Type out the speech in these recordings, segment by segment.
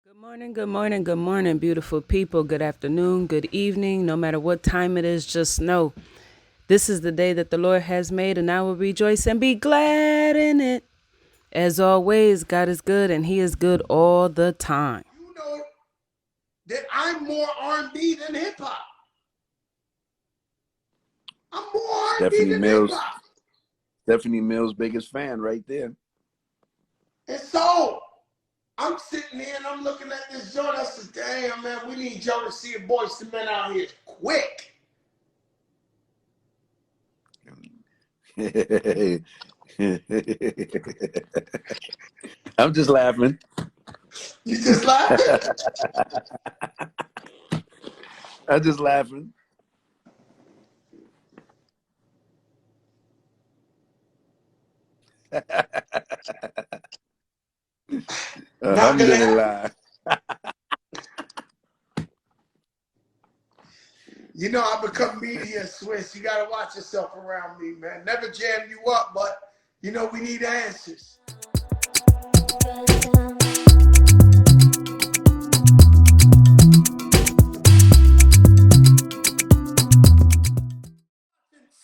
Good morning, good morning, beautiful people. Good afternoon, good evening. No matter what time it is, just know this is the day that the Lord has made, and I will rejoice and be glad in it. As always, God is good, and He is good all the time. You know that I'm more R&B than hip hop. I'm more R&B Stephanie than hip Mills, hop. Stephanie Mills' biggest fan right there. And so I'm sitting here and I'm looking at this joint. I said, damn, man, we need Joe to see a Boys to Men out here quick. I'm just laughing. You just laughing? I'm just laughing. Not gonna happen. You know, I become media Swizz. You gotta watch yourself around me, man. Never jam you up, but you know we need answers.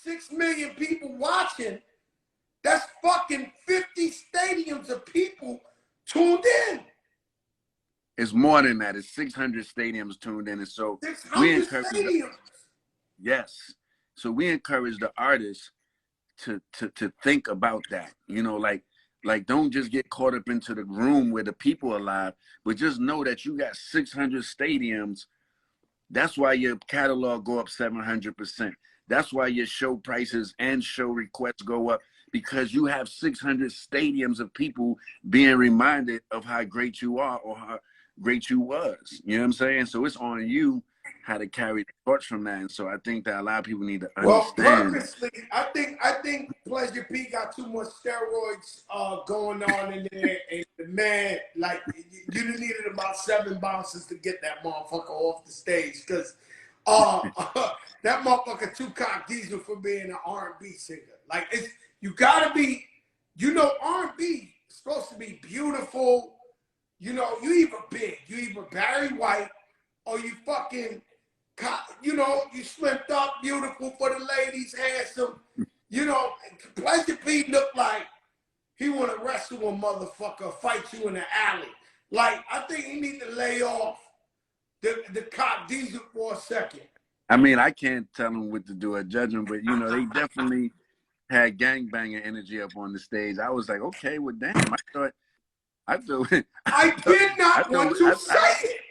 6 million people watching. That's fucking 50 stadiums of people tuned in. It's more than that. It's 600 stadiums tuned in, and so 600 stadiums. Yes. So we encourage the artists to think about that. You know, like don't just get caught up into the room where the people are live, but just know that you got 600 stadiums. That's why your catalog go up 700%. That's why your show prices and show requests go up, because you have 600 stadiums of people being reminded of how great you are or how great you was. You know what I'm saying? So it's on you how to carry the torch from that. And so I think that a lot of people need to understand. Well, purposely, I think Pleasure P got too much steroids going on in there, and the man, like, you needed about 7 bounces to get that motherfucker off the stage, because that motherfucker too cock diesel for being an R&B singer. Like, it's, you gotta be, you know, R&B is supposed to be beautiful. You know, you either big, you either Barry White, or you fucking, you know, you slipped up, beautiful for the ladies, handsome. You know, Pleasure P looked like he want to wrestle a motherfucker, fight you in the alley. Like, I think he need to lay off the cop diesel for a second. I mean, I can't tell them what to do or judge them, but, you know, they definitely had gangbanger energy up on the stage. I was like, okay, well, damn, I did not want to say it.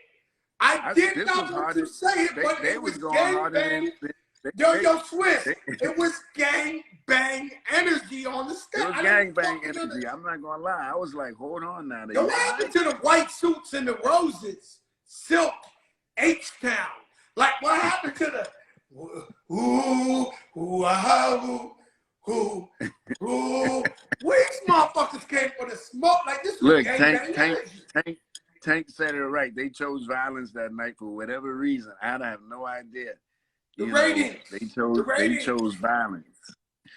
I did not want to say it, but it was gang bang. Yo, Swizz, it was gang bang energy on the stage. It was gang bang energy. I'm not gonna lie. I was like, hold on now. Yo, what happened to the white suits and the roses? Silk, H-Town. Like, what happened to the Which motherfuckers came for the smoke? Like, this was gang bang energy. Tank said it right. They chose violence that night for whatever reason. I have no idea. The ratings. They chose violence.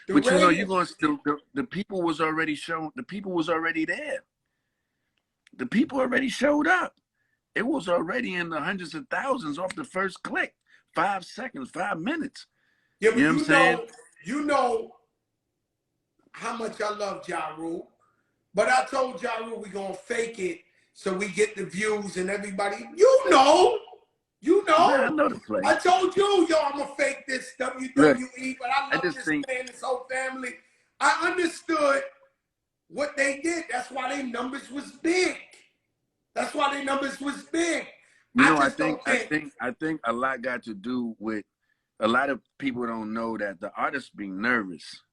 But you know, you're gonna still the people was already shown. The people was already there. The people already showed up. It was already in the hundreds of thousands off the first click. 5 seconds, 5 minutes. Yeah, but you know how much I love Ja Rule. But I told Ja Rule we gonna fake it so we get the views and everybody. You know. Yeah, I know the play. I told you, yo, I'm gonna fake this WWE, but I love this man, this whole family. I understood what they did. That's why their numbers was big. That's why their numbers was big. You know, I think a lot got to do with a lot of people don't know that the artists be nervous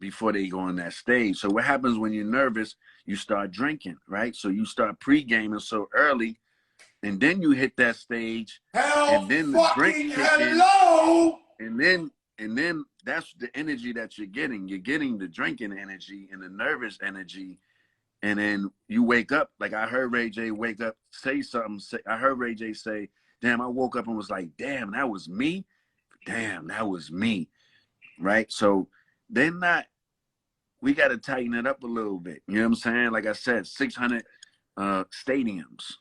before they go on that stage. So what happens when you're nervous? You start drinking, right? So you start pre-gaming so early, and then you hit that stage, and then the drink kick in, and then that's the energy that you're getting. You're getting the drinking energy and the nervous energy, and then you wake up. Like I heard Ray J wake up, say something. I heard Ray J say, "Damn!" I woke up and was like, "Damn, that was me. Damn, that was me." Right? So they're not. We got to tighten it up a little bit. You know what I'm saying? Like I said, 600 stadiums.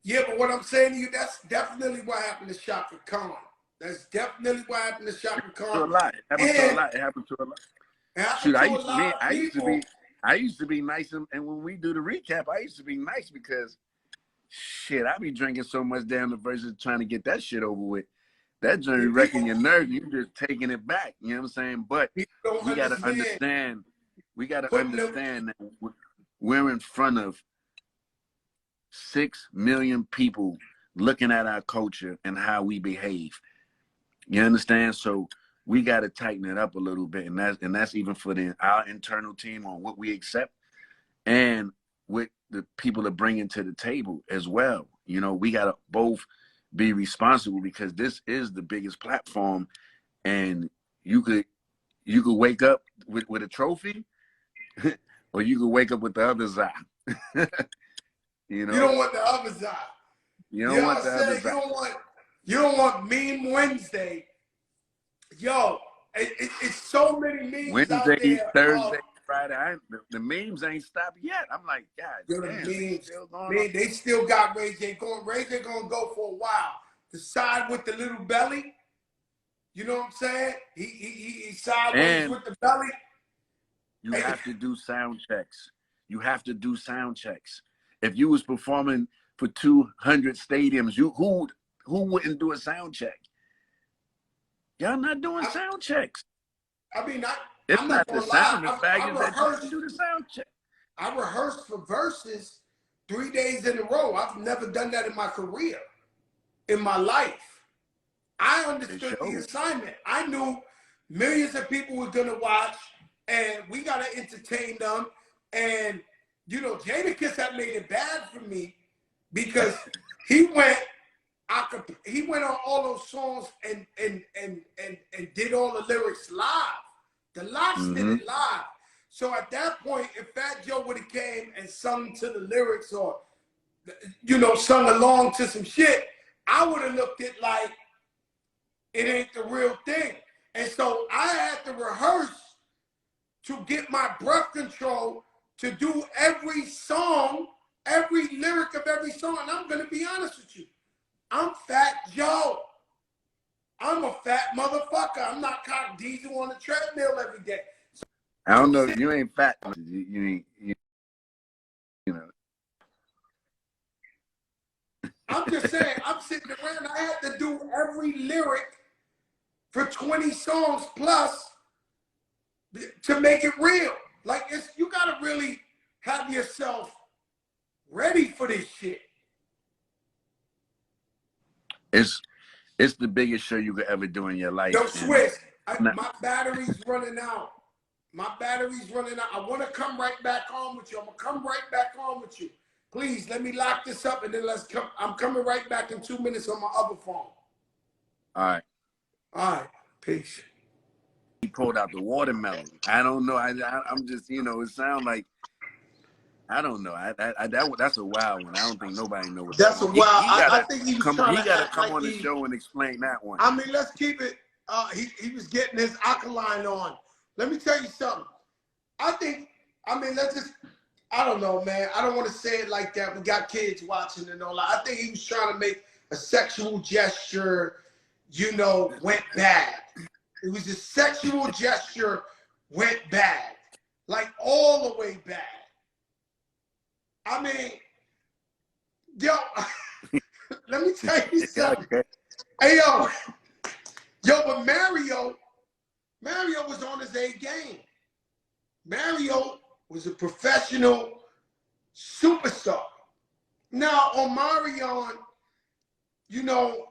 Yeah, but what I'm saying to you, that's definitely what happened to Shaka Khan. That's definitely what happened to Shaka Khan. To a lot. It happens to a lot. It happens to a lot. It happened Shoot, to a lot of people. I used to be nice, and when we do the recap, I used to be nice because shit, I be drinking so much down the verses trying to get that shit over with. That journey wrecking your nerves, you just taking it back. You know what I'm saying? But we gotta understand. We gotta understand that we're in front of 6 million people looking at our culture and how we behave. You understand? So we got to tighten it up a little bit, and that's even for our internal team on what we accept and what the people are bringing to the table as well. You know, we got to both be responsible because this is the biggest platform, and you could wake up with a trophy, or you could wake up with the other side. You know, you don't want the other side. You don't want the other side. You don't want Meme Wednesday. Yo, it's so many memes Wednesday, out there. Thursday, Friday. The memes ain't stopped yet. I'm like, God damn, they still got Ray J going. Ray J gonna go for a while. The side with the little belly. You know what I'm saying? He sideways with the belly. You have to do sound checks. You have to do sound checks. If you was performing for 200 stadiums, who wouldn't do a sound check? Y'all not doing sound checks. I mean, it's I'm not not the sound lie. effect that you do the sound check. I rehearsed for verses 3 days in a row. I've never done that in my career, in my life. I understood the assignment. I knew millions of people were gonna watch, and we gotta entertain them. And you know, Jadakiss had made it bad for me because he went on all those songs and did all the lyrics live. The Lox did it live. So at that point, if Fat Joe would have came and sung to the lyrics or, you know, sung along to some shit, I would have looked at like it ain't the real thing. And so I had to rehearse to get my breath control to do every song, every lyric of every song. And I'm going to be honest with you. I'm Fat Joe. I'm a fat motherfucker. I'm not Cock Diesel on the treadmill every day. So I don't know. You ain't fat. You know. I'm just saying, I'm sitting around. I had to do every lyric for 20 songs plus to make it real. Like, you got to really have yourself ready for this shit. It's the biggest show you could ever do in your life. Yo, Swizz, my battery's running out. My battery's running out. I want to come right back on with you. I'm going to come right back on with you. Please, let me lock this up, and then let's come. I'm coming right back in 2 minutes on my other phone. All right. All right. Peace. He pulled out the watermelon. I don't know. I'm just, you know, it sounds like, I don't know. That's a wild one. I don't think nobody knows. That's a wild. I think he was trying to He got to come on the show and explain that one. I mean, let's keep it. He was getting his alkaline on. Let me tell you something. I don't know, man. I don't want to say it like that. We got kids watching and all that. I think he was trying to make a sexual gesture, you know, went bad. It was a sexual gesture went bad. Like all the way bad. I mean, yo, let me tell you something. Hey, but Mario was on his A game. Mario was a professional superstar. Now, Omarion, you know,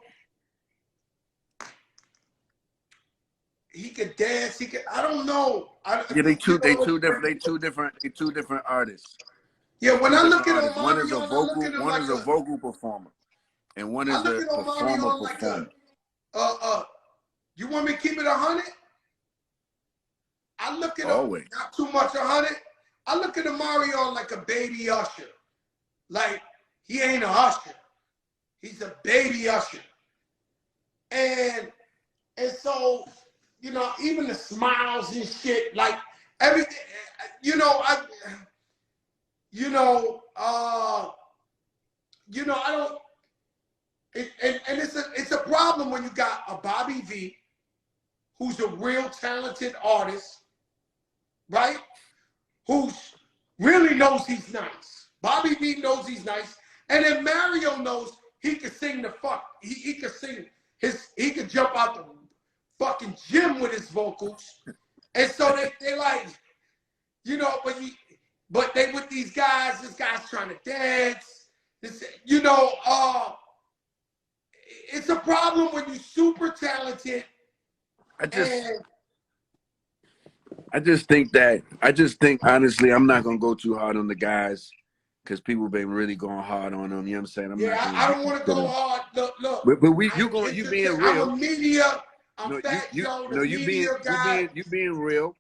he could dance. I don't know. They two different artists. Yeah, when I look at Omarion, one is a vocal performer, and one is a performer. You want me to keep it 100? I look at him, not too much 100. I look at Omarion like a baby Usher. Like, he ain't a Usher. He's a baby Usher. And so, you know, even the smiles and shit, like everything, I And it's a problem when you got a Bobby V, who's a real talented artist, right? Who's really knows he's nice. Bobby V knows he's nice. And then Mario knows he can sing the fuck. He can sing he can jump out the fucking gym with his vocals. And so they like, you know, but they with these guys, this guy's trying to dance. This, you know, it's a problem when you're super talented. I just think honestly, I'm not gonna go too hard on the guys because people been really going hard on them. You know what I'm saying? I don't want to go hard. Look. But you being real. I'm a media. I'm Fat Joe, the media guy. You being real.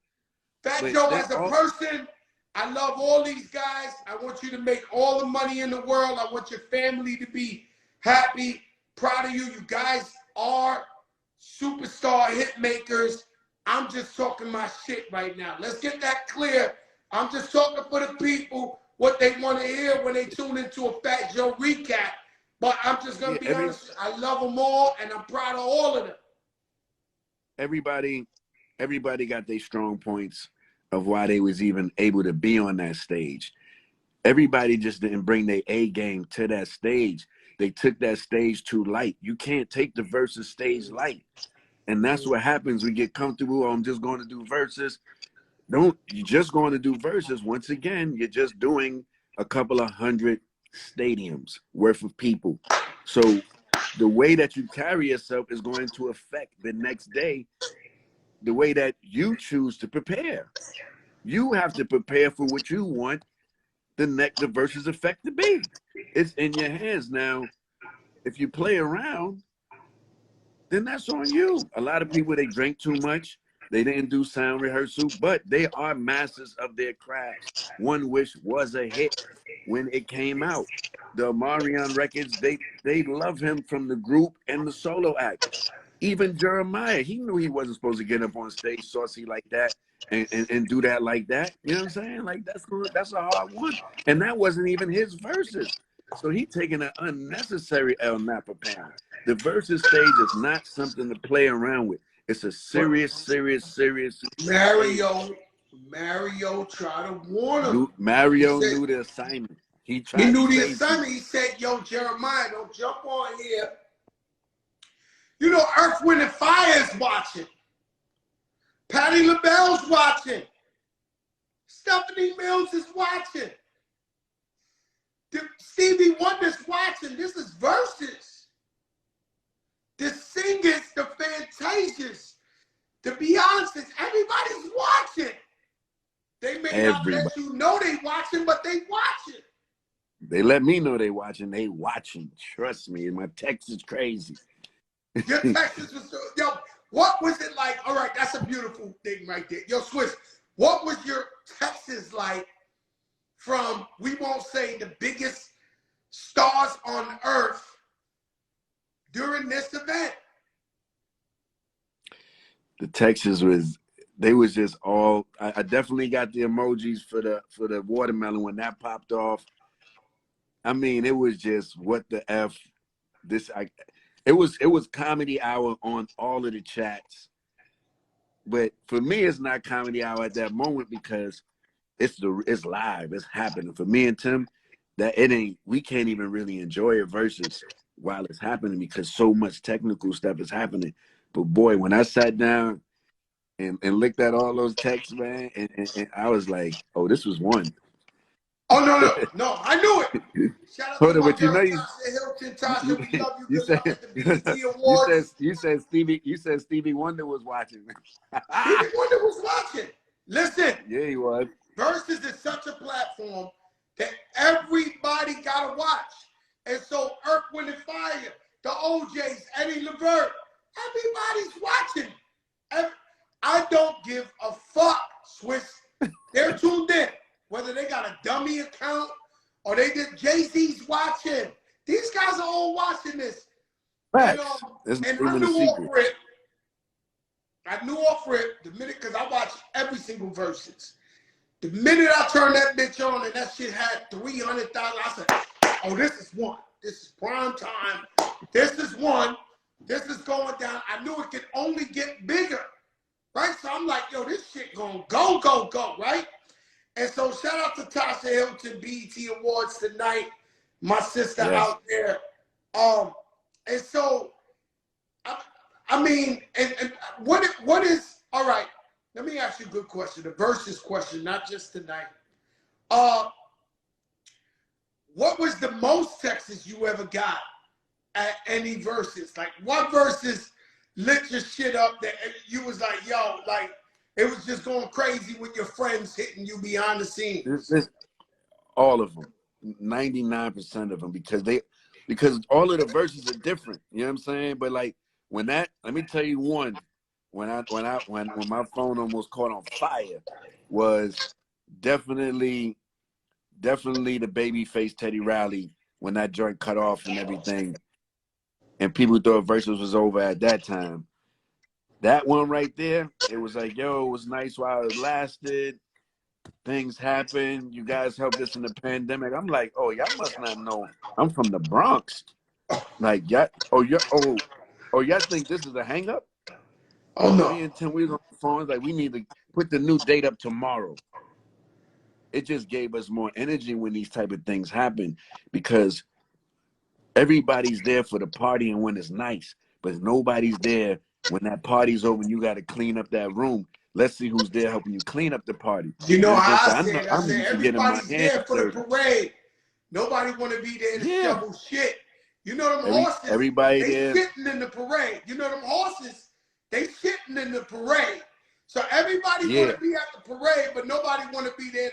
Fat Joe as a person, I love all these guys. I want you to make all the money in the world. I want your family to be happy, proud of you. You guys are superstar hit makers. I'm just talking my shit right now. Let's get that clear. I'm just talking for the people what they want to hear when they tune into a Fat Joe recap. But I'm just going to be honest. I love them all, and I'm proud of all of them. Everybody got their strong points of why they was even able to be on that stage. Everybody just didn't bring their A game to that stage. They took that stage too light. You can't take the versus stage light. And that's what happens. We get comfortable. I'm just going to do verses. You're just going to do verses. Once again, you're just doing a couple of 100 stadiums worth of people. So the way that you carry yourself is going to affect the next day, the way that you choose to prepare. You have to prepare for what you want the versus effect to be. It's in your hands now. If you play around, then that's on you. A lot of people, they drink too much. They didn't do sound rehearsal, but they are masters of their craft. One Wish was a hit when it came out. The Omarion records, they love him from the group and the solo act. Even Jeremiah, he knew he wasn't supposed to get up on stage saucy like that and do that like that. You know what I'm saying? Like, that's a hard one. And that wasn't even his verses. So he taking an unnecessary El Napa pound. The versus stage is not something to play around with. It's a serious. Mario tried to warn him. Mario knew the assignment. He knew the assignment. He said, yo, Jeremiah, don't jump on here. You know, Earth, Wind, and Fire is watching. Patti LaBelle's watching. Stephanie Mills is watching. Stevie Wonder's watching. This is versus. The singers, the Fantasias, the Beyonces, everybody's watching. They may not let you know they watching, but they watching. They let me know they watching. They watching. Trust me. And my text is crazy. Your text was so, yo, what was it like? All right, that's a beautiful thing right there. Yo, Swizz, what was your Texas like from, we won't say the biggest stars on earth during this event? The Texas they was just all, I definitely got the emojis for the watermelon when that popped off. I mean, it was just, what the F, it was comedy hour on all of the chats. But for me, it's not comedy hour at that moment because it's live, it's happening. For me and Tim, we can't even really enjoy it versus while it's happening because so much technical stuff is happening. But boy, when I sat down and looked at all those texts, man, and I was like, oh, this was one. Oh, no, I knew it. Shout out to my girl, Tasha Hilton. Tasha, we love you. You said Stevie Wonder was watching. Stevie Wonder was watching. Listen. Yeah, he was. Versus is such a platform that everybody got to watch. And so Earth, Wind, and Fire, the OJs, Eddie Levert, everybody's watching. I don't give a fuck, Swizz. They're tuned in. Whether they got a dummy account or they did, Jay-Z's watching. These guys are all watching this. Right. And I knew off rip the minute, because I watch every single verses. The minute I turned that bitch on and that shit had 300,000, I said, oh, this is one. This is prime time. this is one. This is going down. I knew it could only get bigger, right? So I'm like, yo, this shit gonna go, go, go, right? And so shout out to Tasha Hilton, BET Awards tonight, my sister out there. And so, I mean, and what is, all right, let me ask you a good question, a Verzuz question, not just tonight. What was the most texts you ever got at any Verzuz? Like, what Verzuz lit your shit up that you was like, yo, like, it was just going crazy with your friends hitting you behind the scenes? All of them, 99% of them, because all of the verses are different. You know what I'm saying? But like let me tell you one. When my phone almost caught on fire was definitely the Babyface Teddy Riley when that joint cut off and everything, and people thought Verzuz was over at that time. That one right there, it was like, yo, it was nice while it lasted. Things happen. You guys helped us in the pandemic. I'm like, oh, y'all must not know. I'm from the Bronx. Like, y'all think this is a hang up? Oh no. Me and Tim, we was on the phone, like, we need to put the new date up tomorrow. It just gave us more energy when these type of things happen, because everybody's there for the party and when it's nice, but nobody's there when that party's over and you got to clean up that room. Let's see who's there helping you clean up the party. You know how I said? I said everybody's there for the parade. Nobody want to be there to shovel shit. You know them horses, everybody they there sitting in the parade. You know them horses, they sitting in the parade. So everybody want to be at the parade, but nobody want to be there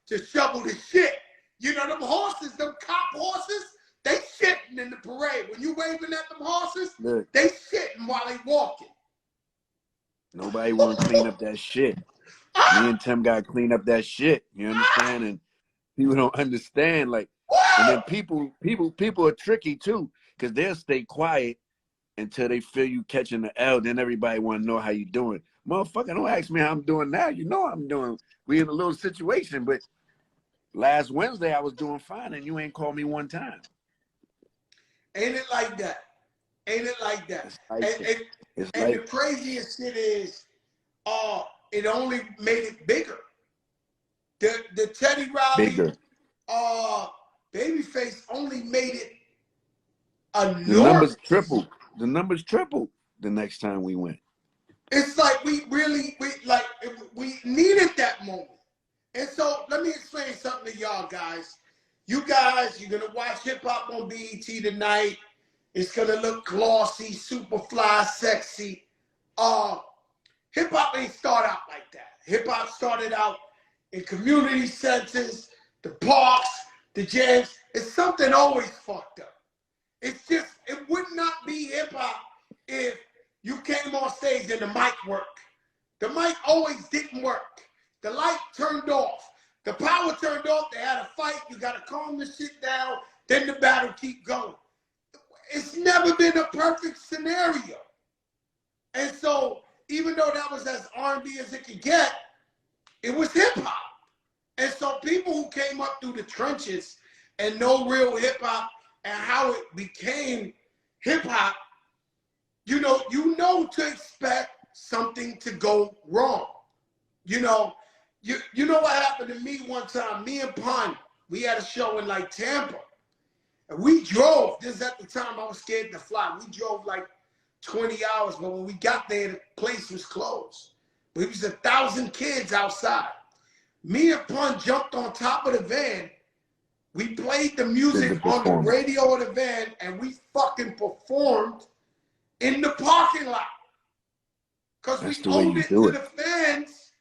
to shovel the shit. You know them horses, them cop horses, they sitting in the parade. When you waving at them horses, they sitting while they walking. Nobody want to clean up that shit. Me and Tim got to clean up that shit. You understand? And people don't understand. Like, and then people are tricky too, because they'll stay quiet until they feel you catching the L. Then everybody want to know how you doing. Motherfucker, don't ask me how I'm doing now. You know I'm doing. We in a little situation, but last Wednesday I was doing fine, and you ain't called me one time. Ain't it like that? Ain't it like that? And the craziest shit is, it only made it bigger. The Teddy Riley, Babyface only made it enormous. The numbers tripled the next time we went. It's like we needed that moment. And so let me explain something to y'all guys. You guys, you're gonna watch hip hop on BET tonight. It's gonna look glossy, super fly, sexy. Hip hop ain't start out like that. Hip hop started out in community centers, the parks, the jams. It's something always fucked up. It's just, it would not be hip hop if you came on stage and the mic worked. The mic always didn't work. The light turned off. The power turned off. They had a fight. You got to calm the shit down. Then the battle keep going. It's never been a perfect scenario. And so even though that was as R&B as it could get, it was hip hop. And so people who came up through the trenches and know real hip hop and how it became hip hop, you know to expect something to go wrong. You know what happened to me one time? Me and Pun, we had a show in like Tampa. And we drove. This is at the time I was scared to fly. We drove like 20 hours, but when we got there, the place was closed. But it was 1,000 kids outside. Me and Pun jumped on top of the van. We played the music on the radio of the van, and we fucking performed in the parking lot. Because we owed it to the fans,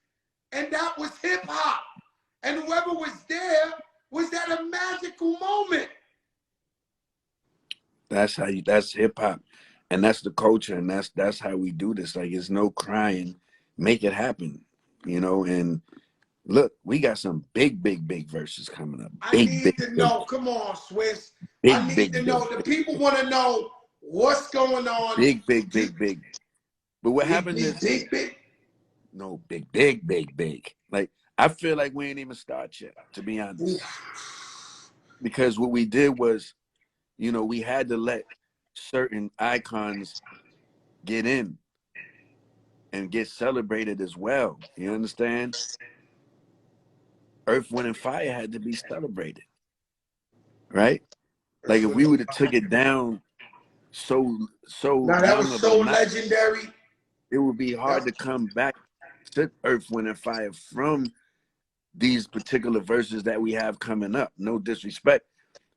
and that was hip hop. And whoever was there was at a magical moment. That's hip hop, and that's the culture, and that's how we do this. Like, it's no crying, make it happen, And look, we got some big Verzuz coming up. I need to know. Come on, Swizz. I need to know. The people want to know what's going on. Big. But what happened is big. No, big. Like, I feel like we ain't even start yet, to be honest. Because what we did was, we had to let certain icons get in and get celebrated as well. You understand? Earth, Wind, and Fire had to be celebrated, right? Like if we would have took it down so Now that young was of a so notch, legendary. it would be hard to come back to Earth, Wind, and Fire from these particular verses that we have coming up. No disrespect,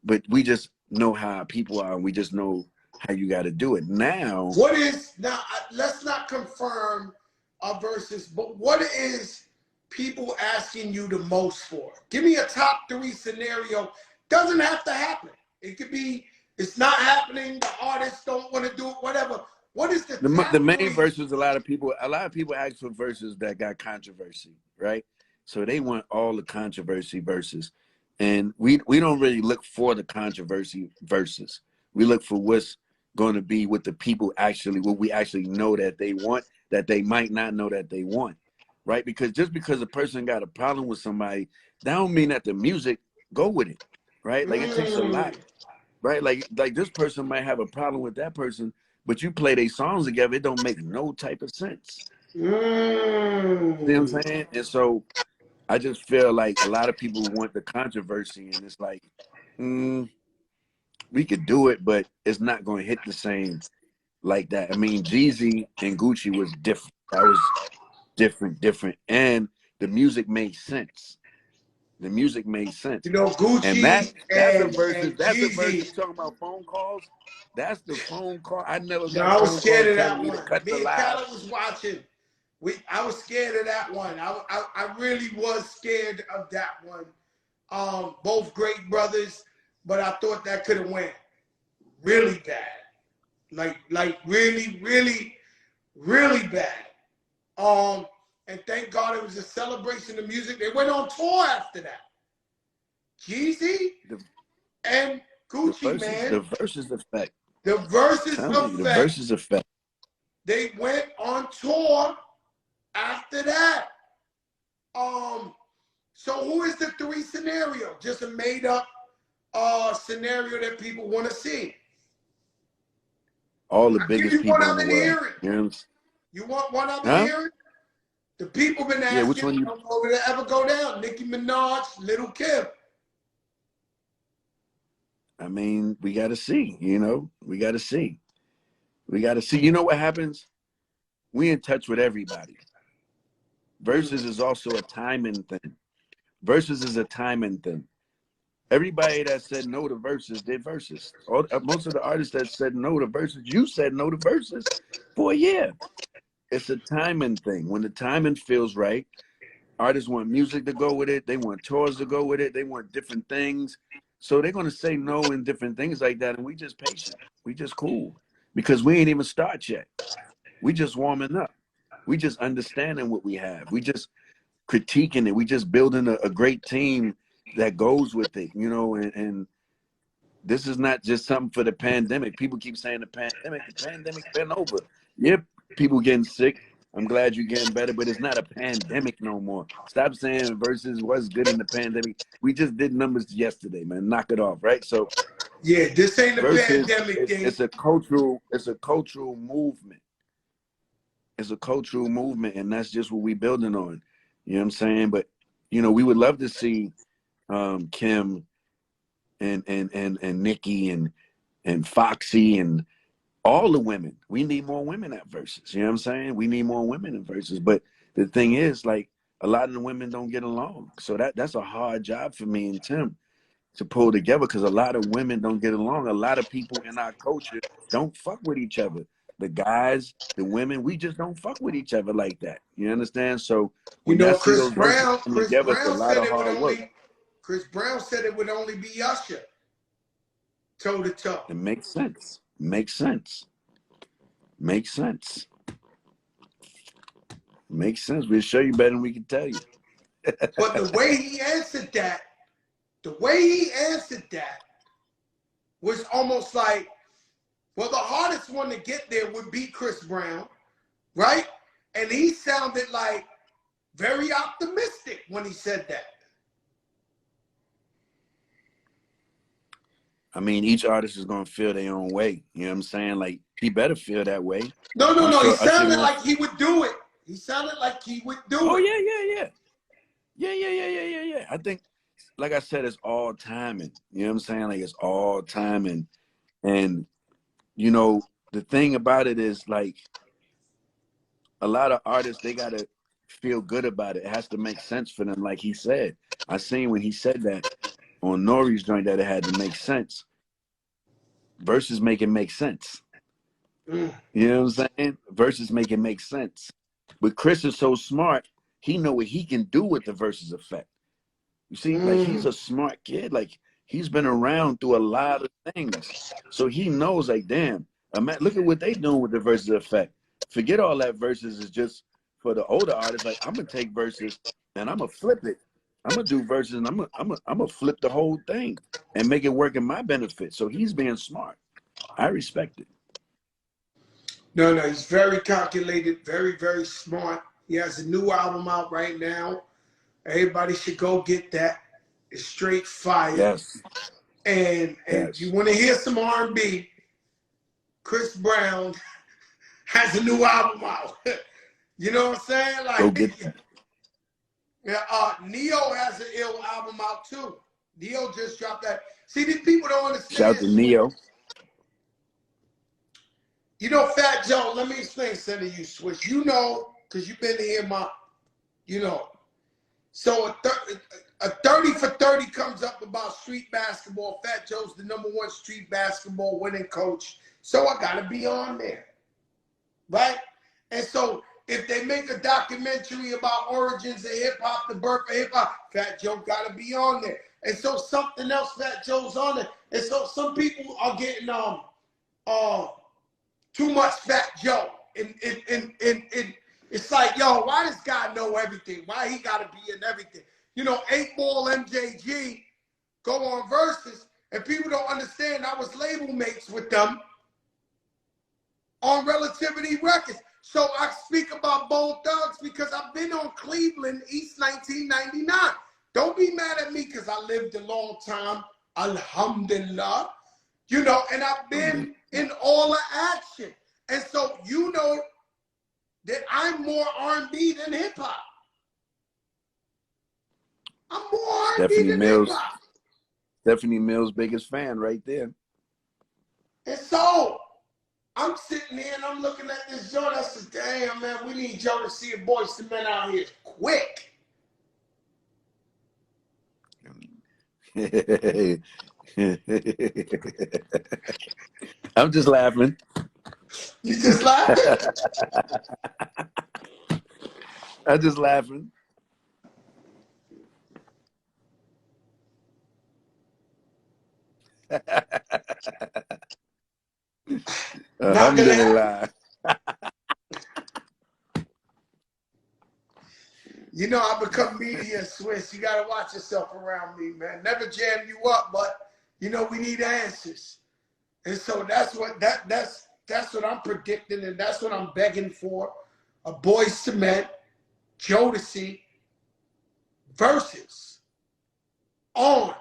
but we just know how people are, and we just know how you got to do it. Now, what is now? Let's not confirm our verses, but what is people asking you the most for? Give me a top 3 scenario. Doesn't have to happen. It could be it's not happening. The artists don't want to do it. Whatever. What is the main verses? A lot of people ask for verses that got controversy, right? So they want all the controversy verses, and we don't really look for the controversy verses. We look for what's going to be what the people actually, what we actually know that they want, that they might not know that they want, right? Because just because a person got a problem with somebody, that don't mean that the music go with it, right? Like it takes a lot, right? Like this person might have a problem with that person, but you play their songs together, it don't make no type of sense. You know what I'm saying? And so I just feel like a lot of people want the controversy, and it's like, we could do it, but it's not going to hit the same like that. I mean, Jeezy and Gucci was different. That was different. And the music made sense. The music made sense. You know, Gucci and that's and, the verses. and that's Jeezy. the verses talking about phone calls. That's the phone call. I never got I was phone scared calls of that telling me one. to cut Me the and live. Khaled was watching. I was scared of that one. I really was scared of that one. Both great brothers, but I thought that could have went really bad. Like really, really, really bad. And thank God it was a celebration of music. They went on tour after that. Jeezy and Gucci, man. The verses effect. The verses effect. The verses effect. They went on tour after that. So who is the 3 scenario? Just a made up scenario that people want to see. All the biggest people in the world. You know, you want one other hearing? The people been asking, which one will it ever go down? Nicki Minaj, Little Kim. I mean, we got to see, you know, we got to see. You know what happens? We in touch with everybody. Versus is also a timing thing. Versus is a timing thing. Everybody that said no to verses did verses. Most of the artists that said no to verses, you said no to verses for a year. It's a timing thing. When the timing feels right, artists want music to go with it. They want tours to go with it. They want different things. So they're going to say no and different things like that. And we just patient. We just cool. Because we ain't even start yet. We just warming up. We just understanding what we have. We just critiquing it. We just building a great team that goes with it, you know, and this is not just something for the pandemic. People keep saying the pandemic's been over. Yep, people getting sick. I'm glad you're getting better, but it's not a pandemic no more. Stop saying versus what's good in the pandemic. We just did numbers yesterday, man. Knock it off, right? So yeah, this ain't the pandemic thing. It's a cultural movement. It's a cultural movement, and that's just what we building on. You know what I'm saying? But you know, we would love to see Kim and Nikki and Foxy and all the women. We need more women at verses. You know what I'm saying? We need more women in verses. But the thing is, like, a lot of the women don't get along. So that's a hard job for me and Tim to pull together, because a lot of women don't get along. A lot of people in our culture don't fuck with each other. The guys, the women, we just don't fuck with each other like that. You understand? So when y'all see those verses come together, it's a lot of hard work. Chris Brown said it would only be Usher, toe to toe. It makes sense. Makes sense. Makes sense. Makes sense. We'll show you better than we can tell you. But the way he answered that was almost like, well, the hardest one to get there would be Chris Brown, right? And he sounded like very optimistic when he said that. I mean, each artist is gonna feel their own way. You know what I'm saying? Like, he better feel that way. No, no, I'm no. He sure Usher sounded gonna. like he would do it. He sounded like he would do Oh it. yeah. I think, like I said, it's all timing. You know what I'm saying? Like, it's all timing. And you know, the thing about it is, like, a lot of artists, they gotta feel good about it. It has to make sense for them. Like he said, I seen when he said that on Nori's joint that it had to make sense. Verses make it make sense. You know what I'm saying? Verses make it make sense. But Chris is so smart, he know what he can do with the verses effect. You see, like, he's a smart kid. Like, he's been around through a lot of things. So he knows, like, damn, look at what they doing with the verses effect. Forget all that verses is just for the older artists. Like, I'm gonna take verses and I'm gonna flip it. I'm gonna do verses and I'm gonna flip the whole thing and make it work in my benefit. So he's being smart. I respect it. No, no, he's very calculated, very, very smart. He has a new album out right now. Everybody should go get that. It's straight fire. Yes. And Yes. you want to hear some R&B, Chris Brown has a new album out. You know what I'm saying? Like, Go get that. Yeah, Neo has an ill album out too. Neo just dropped that. See, these people don't understand. Shout out to Neo. You know, Fat Joe, let me explain something to you, Swizz. You know, because you've been here, you know. So a 30 for 30 comes up about street basketball. Fat Joe's the #1 street basketball winning coach. So I got to be on there, right? And so if they make a documentary about origins of hip-hop, the birth of hip-hop, Fat Joe got to be on there. And so something else, Fat Joe's on there. And so some people are getting too much Fat Joe. And it's like, yo, why does God know everything? Why he got to be in everything? You know, 8 Ball MJG go on Versus, and people don't understand I was label mates with them on Relativity Records. So I speak about Bone Thugs because I've been on Cleveland East 1999. Don't be mad at me because I lived a long time. Alhamdulillah. You know, and I've been in all the action. And so you know that I'm more R&B than hip-hop. I'm more R&B than hip-hop. Stephanie Mills' biggest fan right there. And so I'm sitting here and I'm looking at this joint. I said, damn, man, we need Joe to see a Boyz II Men out here quick. I'm just laughing. You just laughing? I'm just laughing. Alhamdulillah. You know, I become media Swizz. You got to watch yourself around me, man. Never jam you up, but, you know, we need answers. And so that's what I'm predicting, and that's what I'm begging for. A Boyz II Men, Jodeci, Versus on.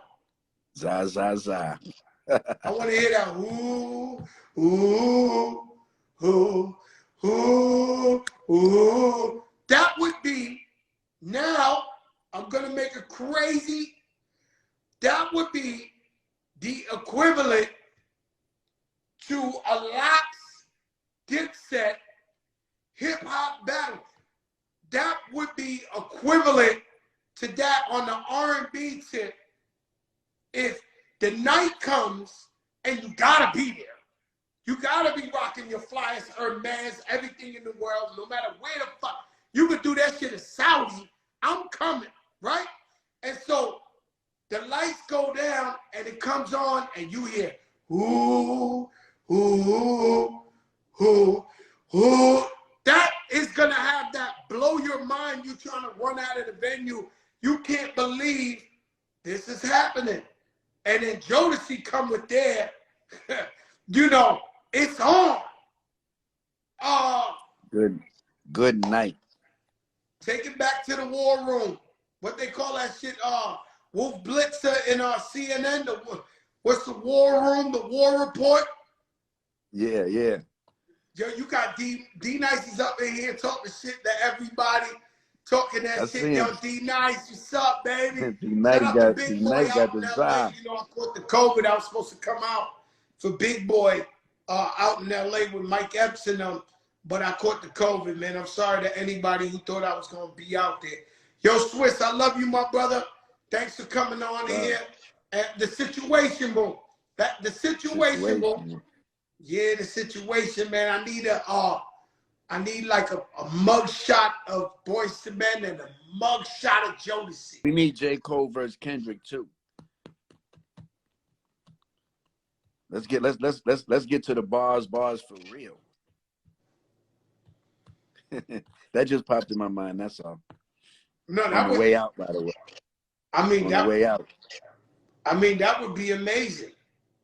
Za, za, za. I want to hear that. Ooh, ooh, ooh, ooh, ooh. That would be, now I'm going to make it crazy. That would be the equivalent to a Lox Dipset hip-hop battle. That would be equivalent to that on the R&B tip if the night comes and you gotta be there. You gotta be rocking your flyers, Hermes, everything in the world, no matter where the fuck. You could do that shit in Saudi. I'm coming, right? And so the lights go down and it comes on and you hear, ooh, ooh, ooh, ooh. That is gonna have that blow your mind. You trying to run out of the venue. You can't believe this is happening. And then Jodeci come with their, you know, it's on. Good night. Take it back to the war room. What they call that shit, Wolf Blitzer in CNN. what's the war room, the war report? Yeah. Yo, you got D-Nice's up in here talking shit to everybody, talking that shit. Yo, D-Nice, what's up, baby? Shout out to Big Boy out in LA. You know, I caught the COVID. I was supposed to come out for Big Boy out in LA with Mike Epps and them, but I caught the COVID, man. I'm sorry to anybody who thought I was going to be out there. Yo, Swizz, I love you, my brother. Thanks for coming on here. And the situation room. The situation room. Yeah, the situation, man. I need like a mug shot of Boyz II Men and a mug shot of Jodeci. We need J. Cole versus Kendrick too. Let's get to the bars for real. That just popped in my mind. That's all. No, that on the way out, by the way. I mean, on the way out. I mean, that would be amazing.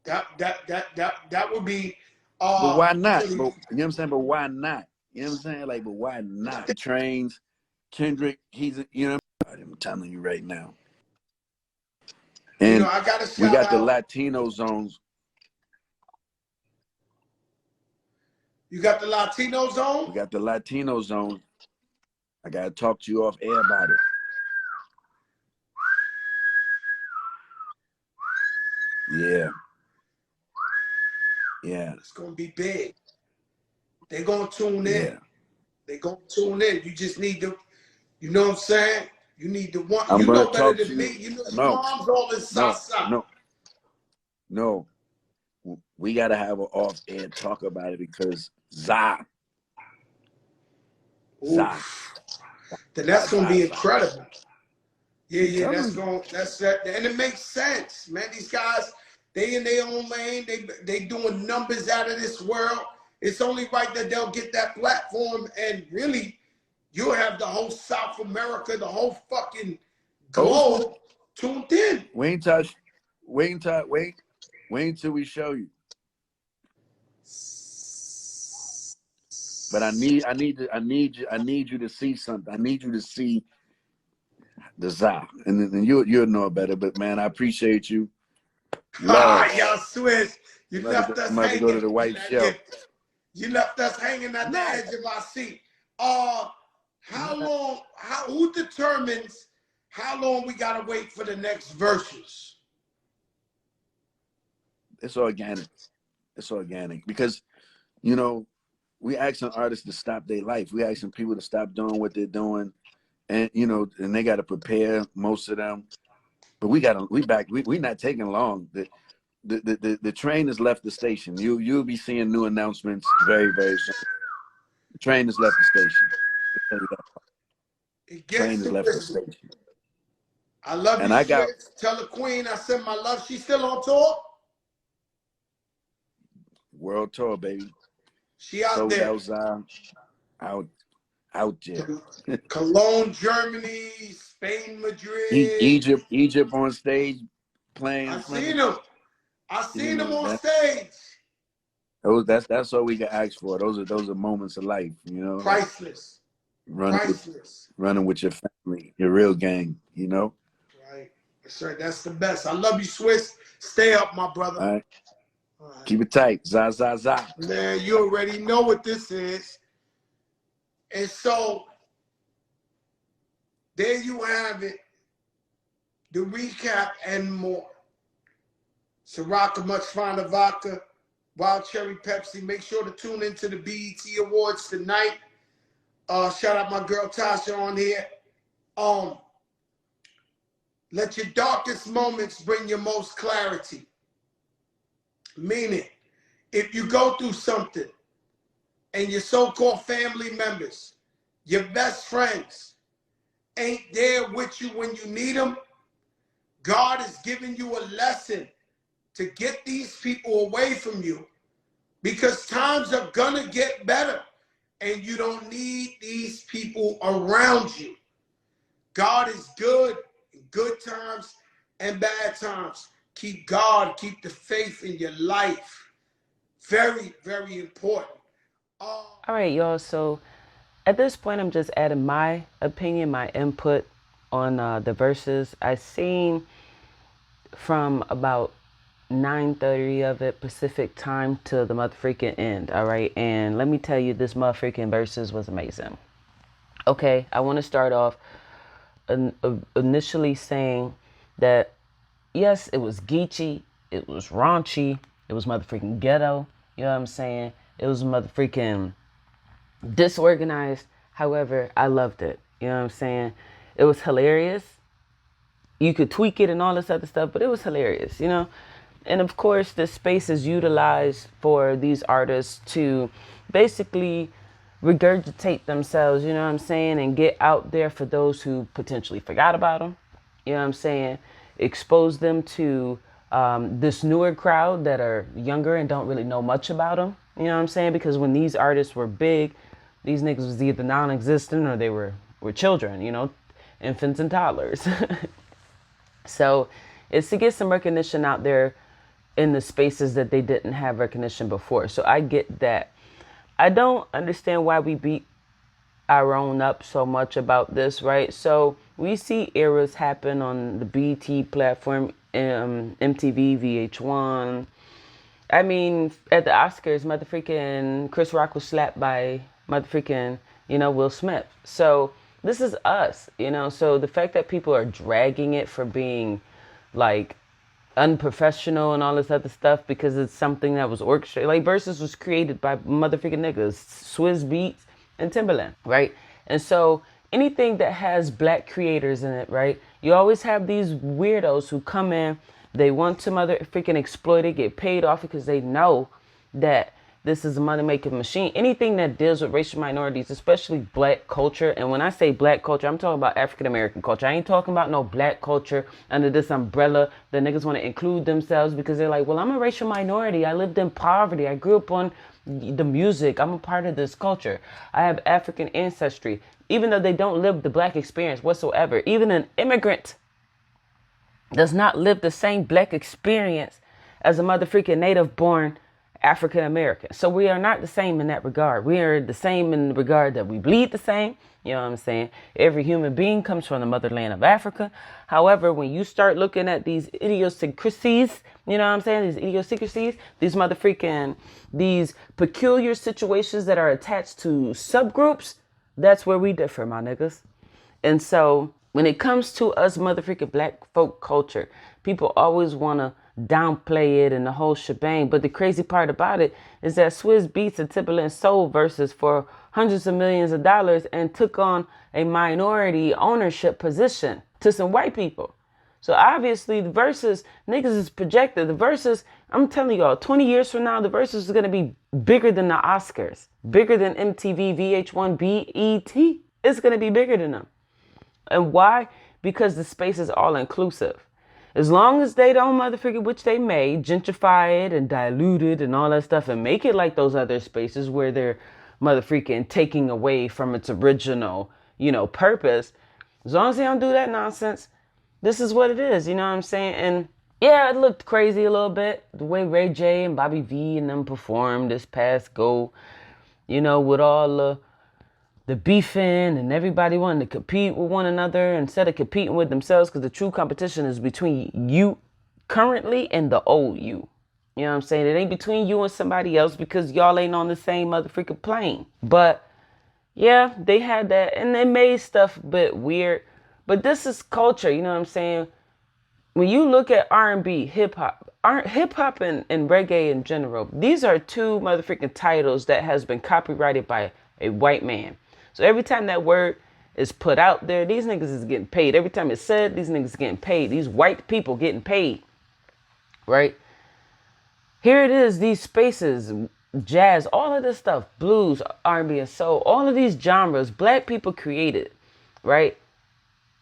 That would be. But why not? But, you know what I'm saying? But why not? You know what I'm saying? Like, but why not? The Trains, Kendrick, he's, you know, I'm telling you right now. And you know, I gotta we got out. The Latino zones. You got the Latino zone? We got the Latino zone. I gotta talk to you off air about it. Yeah. Yeah. It's gonna be big. They're gonna tune in. Yeah. They're gonna tune in. You just need to, you know what I'm saying? You need to want. I'm you gonna know better talk than to me. you. You know, No. mom's all in Sasa. No. We gotta have an off air talk about it because Za. Then that's gonna be incredible. Yeah, that's that, and it makes sense, man. These guys, they in their own lane, they doing numbers out of this world. It's only right that they'll get that platform, and really, you'll have the whole South America, the whole fucking globe tuned in. Wait until we show you. But I need you to see something. I need you to see the Za, and then you'll know better. But man, I appreciate you. Y'all Swizz, you left us hanging. To go to the white shelf. You left us hanging at the edge of our seat. How long? Who determines how long we gotta wait for the next verses? It's organic. It's organic because, you know, we asking artists to stop their life. We asking people to stop doing what they're doing, and you know, and they got to prepare, most of them. But we not taking long. The train has left the station. You'll be seeing new announcements very, very soon. The train has left the station. The train has left the station. I love you, Swizz. Tell the queen I send my love. She's still on tour? World tour, baby. She out there. Out there. Cologne, Germany, Spain, Madrid. Egypt on stage playing. I seen him. I seen him on stage. That's all we can ask for. Those are moments of life, you know. Priceless. Running with your family, your real gang, you know. Right. That's right. That's the best. I love you, Swizz. Stay up, my brother. All right. Keep it tight. Za. Man, you already know what this is. And so, there you have it. The recap and more. Sriracha, Much Finer Vodka, Wild Cherry Pepsi. Make sure to tune into the BET Awards tonight. Shout out my girl Tasha on here. Let your darkest moments bring your most clarity. Meaning, if you go through something and your so-called family members, your best friends, ain't there with you when you need them, God is giving you a lesson to get these people away from you, because times are gonna get better and you don't need these people around you. God is good in good times and bad times. Keep God, keep the faith in your life. Very, very important. All right, y'all. So at this point, I'm just adding my opinion, my input on the verses. I seen from about 9:30 of it Pacific time to the motherfucking end. All right. And let me tell you, this motherfucking Verzuz was amazing. Okay. I want to start off initially saying that, yes, it was geeky. It was raunchy. It was motherfucking ghetto. You know what I'm saying? It was motherfucking disorganized. However, I loved it. You know what I'm saying? It was hilarious. You could tweak it and all this other stuff, but it was hilarious, you know? And of course, the space is utilized for these artists to basically regurgitate themselves, you know what I'm saying? And get out there for those who potentially forgot about them. You know what I'm saying? Expose them to this newer crowd that are younger and don't really know much about them. You know what I'm saying? Because when these artists were big, these niggas was either non-existent or they were children, you know, infants and toddlers. So it's to get some recognition out there in the spaces that they didn't have recognition before. So I get that. I don't understand why we beat our own up so much about this, right? So we see eras happen on the BT platform, MTV, VH1. I mean, at the Oscars, motherfucking Chris Rock was slapped by motherfucking, you know, Will Smith. So this is us, you know? So the fact that people are dragging it for being like unprofessional and all this other stuff because it's something that was orchestrated. Like Verzuz was created by motherfucking niggas, Swizz Beatz and Timbaland, right? And so anything that has black creators in it, right? You always have these weirdos who come in, they want to motherfucking exploit it, get paid off because they know that this is a money-making machine. Anything that deals with racial minorities, especially black culture. And when I say black culture, I'm talking about African-American culture. I ain't talking about no black culture under this umbrella that niggas want to include themselves because they're like, well, I'm a racial minority. I lived in poverty. I grew up on the music. I'm a part of this culture. I have African ancestry. Even though they don't live the black experience whatsoever. Even an immigrant does not live the same black experience as a motherfucking native-born African American. So we are not the same in that regard. We are the same in the regard that we bleed the same. You know what I'm saying? Every human being comes from the motherland of Africa. However, when you start looking at these idiosyncrasies, you know what I'm saying? These idiosyncrasies, these peculiar situations that are attached to subgroups, that's where we differ, my niggas. And so when it comes to us motherfucking black folk culture, people always want to downplay it and the whole shebang. But the crazy part about it is that Swizz Beatz and Timbaland sold Verzuz for hundreds of millions of dollars and took on a minority ownership position to some white people. So obviously the Verzuz, niggas is projected. The Verzuz, I'm telling y'all, 20 years from now, the Verzuz is going to be bigger than the Oscars, bigger than MTV, VH1, BET. It's going to be bigger than them. And why? Because the space is all inclusive. As long as they don't motherfucker, which they may, gentrify it and dilute it and all that stuff and make it like those other spaces where they're motherfucking taking away from its original, you know, purpose. As long as they don't do that nonsense, this is what it is, you know what I'm saying? And yeah, it looked crazy a little bit. The way Ray J and Bobby V and them performed this past go, you know, with all the beefing and everybody wanting to compete with one another instead of competing with themselves, because the true competition is between you currently and the old you. You know what I'm saying? It ain't between you and somebody else because y'all ain't on the same motherfucking plane. But yeah, they had that and they made stuff a bit weird. But this is culture, you know what I'm saying? When you look at R&B, hip-hop and reggae in general, these are two motherfucking titles that has been copyrighted by a white man. So every time that word is put out there, these niggas is getting paid. Every time it's said, these niggas getting paid. These white people getting paid, right? Here it is, these spaces, jazz, all of this stuff, blues, R&B, and soul, all of these genres, black people created, right?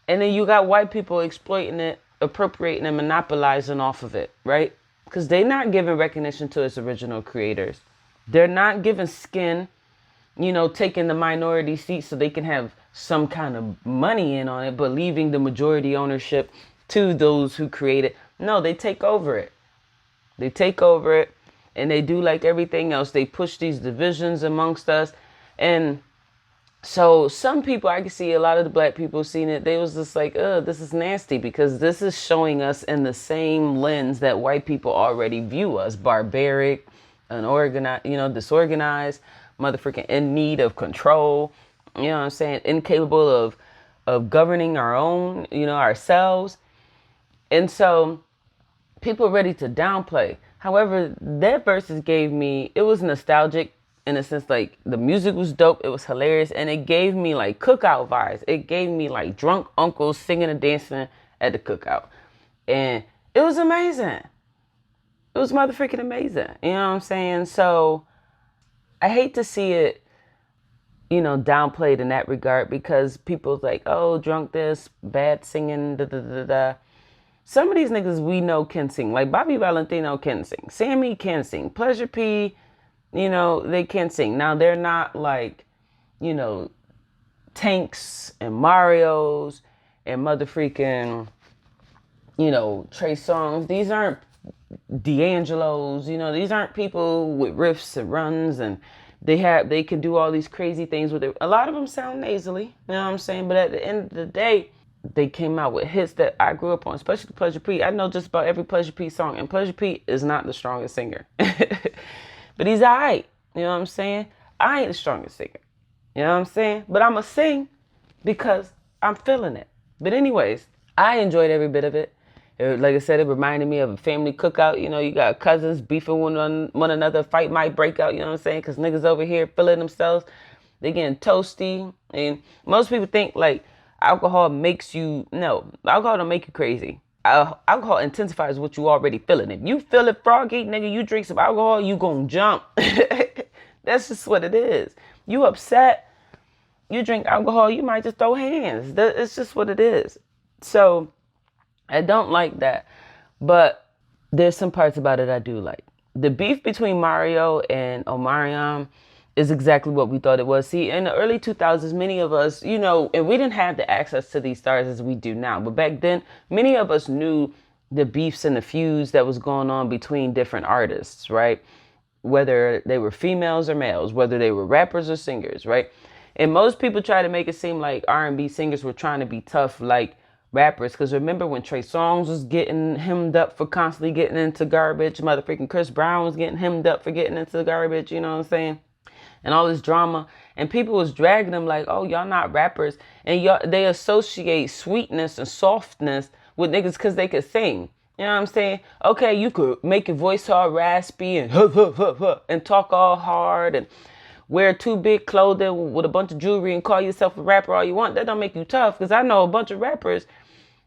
And then you got white people exploiting it, appropriating and monopolizing off of it, right? Because they're not giving recognition to its original creators. They're not giving skin, you know, taking the minority seat so they can have some kind of money in on it, but leaving the majority ownership to those who create it. No, they take over it. They take over it and they do like everything else. They push these divisions amongst us. And So some people, I can see a lot of the black people seeing it. They was just like, this is nasty because this is showing us in the same lens that white people already view us: barbaric, unorganized, disorganized, motherfucking in need of control. You know what I'm saying? Incapable of governing our own, ourselves. And so people are ready to downplay. However, that verses gave me, it was nostalgic in a sense, like the music was dope, it was hilarious, and it gave me like cookout vibes. It gave me like drunk uncles singing and dancing at the cookout. And it was amazing. It was motherfucking amazing. You know what I'm saying? So I hate to see it, downplayed in that regard because people's like, oh, drunk this, bad singing, da da da da. Some of these niggas we know can sing. Like Bobby Valentino can sing. Sammie can sing. Pleasure P, they can sing. Now they're not like, Tanks and Marios and motherfreaking, Trey Songz. These aren't D'Angelo's, these aren't people with riffs and runs, and they can do all these crazy things with it. A lot of them sound nasally, you know what I'm saying? But at the end of the day, they came out with hits that I grew up on, especially Pleasure P. I know just about every Pleasure P song, and Pleasure P is not the strongest singer. But he's all right, you know what I'm saying? I ain't the strongest singer, you know what I'm saying? But I'm going to sing because I'm feeling it. But anyways, I enjoyed every bit of it. Like I said, it reminded me of a family cookout. You got cousins beefing with one another. Fight might break out, you know what I'm saying? Because niggas over here feeling themselves. They getting toasty. And most people think like alcohol makes you, no, alcohol don't make you crazy. Alcohol intensifies what you already feeling. If you feel it froggy, nigga, you drink some alcohol, you gonna jump. That's just what it is. You upset, you drink alcohol, you might just throw hands. It's just what it is. So I don't like that, but there's some parts about it I do like. The beef between Mario and Omarion is exactly what we thought it was. See, in the early 2000s, many of us, and we didn't have the access to these stars as we do now. But back then, many of us knew the beefs and the feuds that was going on between different artists, right? Whether they were females or males, whether they were rappers or singers, right? And most people try to make it seem like R&B singers were trying to be tough like rappers. Because remember when Trey Songz was getting hemmed up for constantly getting into garbage? Motherfucking Chris Brown was getting hemmed up for getting into garbage, you know what I'm saying? And all this drama, and people was dragging them like, oh, y'all not rappers. And they associate sweetness and softness with niggas because they could sing. You know what I'm saying? Okay, you could make your voice all raspy and and talk all hard and wear too big clothing with a bunch of jewelry and call yourself a rapper all you want. That don't make you tough, because I know a bunch of rappers,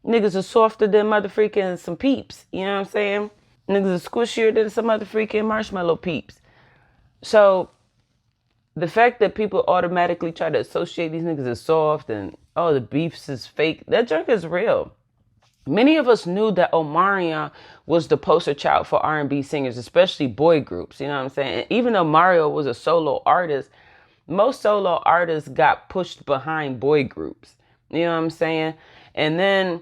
niggas are softer than motherfreaking some peeps. You know what I'm saying? Niggas are squishier than some motherfreaking marshmallow peeps. So the fact that people automatically try to associate these niggas as soft and, oh, the beefs is fake, that junk is real. Many of us knew that Omarion was the poster child for R&B singers, especially boy groups, you know what I'm saying? And even though Mario was a solo artist, most solo artists got pushed behind boy groups, you know what I'm saying? And then,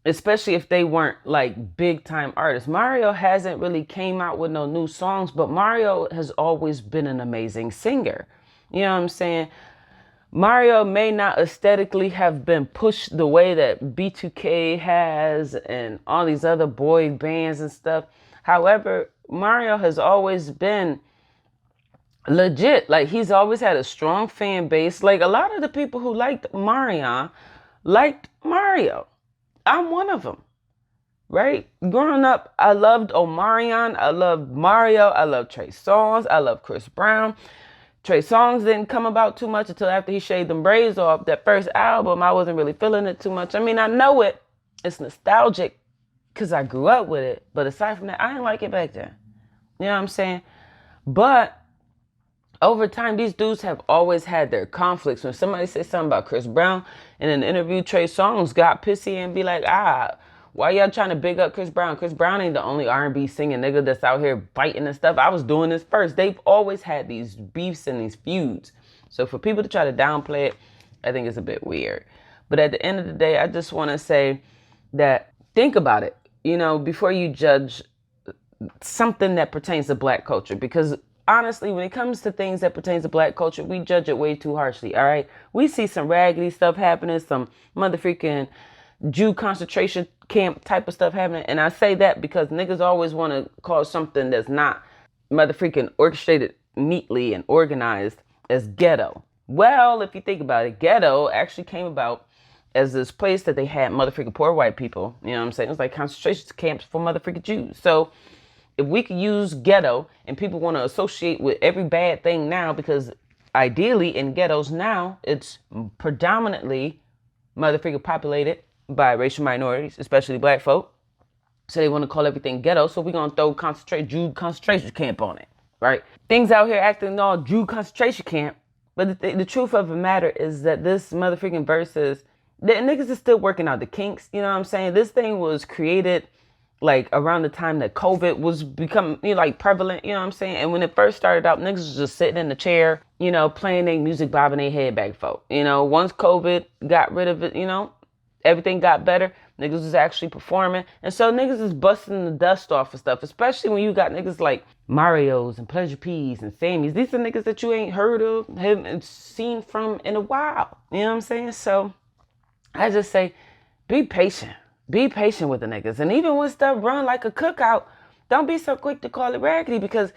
especially if they weren't like big time artists. Mario hasn't really came out with no new songs, but Mario has always been an amazing singer. You know what I'm saying? Mario may not aesthetically have been pushed the way that B2K has and all these other boy bands and stuff. However, Mario has always been legit. Like, he's always had a strong fan base. Like, a lot of the people who liked Mario liked Mario. I'm one of them, right? Growing up, I loved Omarion. I loved Mario. I loved Trey Songz. I loved Chris Brown. Trey Songz didn't come about too much until after he shaved them braids off. That first album, I wasn't really feeling it too much. I mean, I know it. It's nostalgic because I grew up with it. But aside from that, I didn't like it back then. You know what I'm saying? But over time, these dudes have always had their conflicts. When somebody says something about Chris Brown in an interview, Trey Songz got pissy and be like, why y'all trying to big up Chris Brown? Chris Brown ain't the only R&B singing nigga that's out here biting and stuff. I was doing this first. They've always had these beefs and these feuds. So for people to try to downplay it, I think it's a bit weird. But at the end of the day, I just want to say that think about it, before you judge something that pertains to black culture. Because honestly, when it comes to things that pertains to black culture, we judge it way too harshly, all right? We see some raggedy stuff happening, some motherfucking Jew concentration camp type of stuff happening. And I say that because niggas always want to call something that's not motherfucking orchestrated neatly and organized as ghetto. Well, if you think about it, ghetto actually came about as this place that they had motherfucking poor white people. You know what I'm saying? It was like concentration camps for motherfucking Jews. So if we could use ghetto and people want to associate with every bad thing now, because ideally in ghettos now, it's predominantly motherfucking populated by racial minorities, especially black folk. So they want to call everything ghetto. So we're going to throw Jew concentration camp on it, right? Things out here acting all Jew concentration camp. But the truth of the matter is that this motherfucking Verzuz, the niggas is still working out the kinks. You know what I'm saying? This thing was created like around the time that COVID was becoming, like prevalent, you know what I'm saying? And when it first started out, niggas was just sitting in the chair, playing their music, bobbing their head back folk. Once COVID got rid of it, everything got better. Niggas was actually performing. And so niggas is busting the dust off of stuff, especially when you got niggas like Mario's and Pleasure P's and Sammie's. These are niggas that you ain't heard of, haven't seen from in a while. You know what I'm saying? So I just say, be patient. Be patient with the niggas. And even when stuff run like a cookout, don't be so quick to call it raggedy, because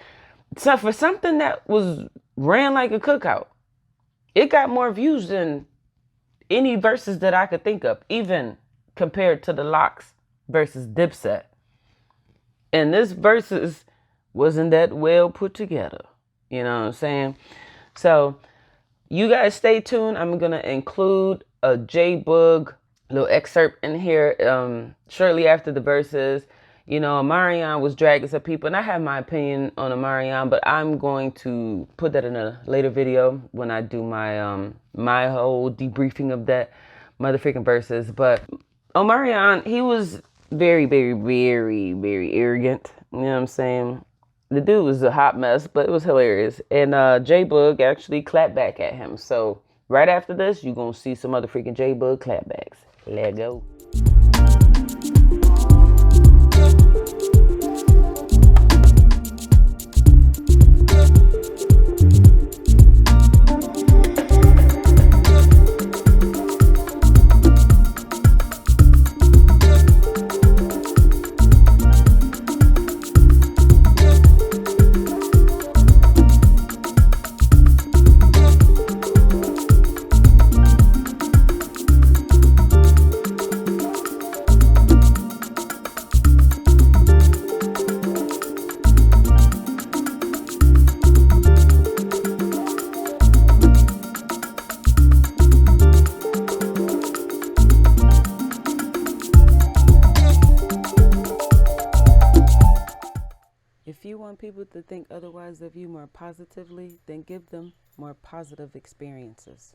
for something that was ran like a cookout, it got more views than any verses that I could think of, even compared to the Locks versus Dipset. And this versus wasn't that well put together. You know what I'm saying? So you guys stay tuned. I'm going to include a J Boog little excerpt in here shortly after the verses. Omarion was dragging some people, and I have my opinion on Omarion, but I'm going to put that in a later video when I do my my whole debriefing of that motherfucking verses. But Omarion, he was very, very, very, very arrogant. You know what I'm saying? The dude was a hot mess, but it was hilarious. And J Boog actually clapped back at him. So right after this, you're going to see some other freaking J Boog clapbacks. Let go. If you want people to think otherwise of you more positively, then give them more positive experiences.